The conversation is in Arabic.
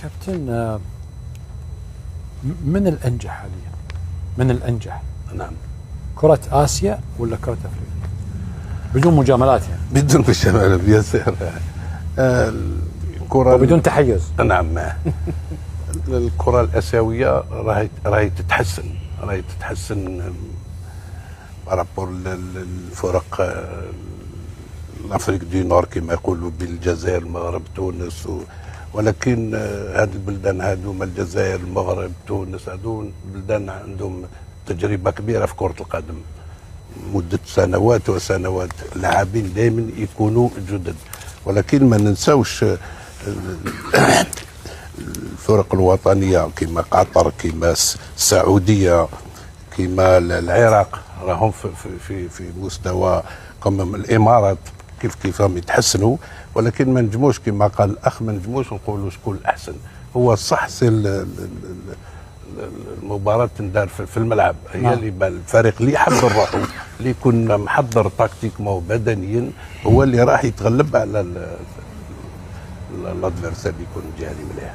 كابتن، من الأنجح حاليا؟ من الأنجح؟ نعم. كرة آسيا ولا كرة أفريقيا؟ بدون مجاملات يعني. بدون مجاملات ياسر. الكرة وبدون تحيز. نعم. الكرة الآسيوية راهي تتحسن بارابور للفرق الافريق دي نور كما يقولوا بالجزائر المغرب تونس ولكن هذه البلدان هذوما الجزائر المغرب تونس هذو بلدان عندهم تجربه كبيره في كره القدم مده سنوات وسنوات. اللاعبين دائما يكونوا جدد ولكن ما ننساوش الفرق الوطنيه كما قطر كما السعوديه كما العراق راهم في مستوى كما الامارات كيف راهم يتحسنوا ولكن ما نجموش كما قال الاخ ما نجموش نقولوا شكون الاحسن. هو صح المباراه تندار في الملعب هي اللي الفريق اللي يحضر روحه اللي يكون محضر تكتيكما وبدنيا هو اللي راح يتغلب على الادفيرسير اللي يكون جهه مليح.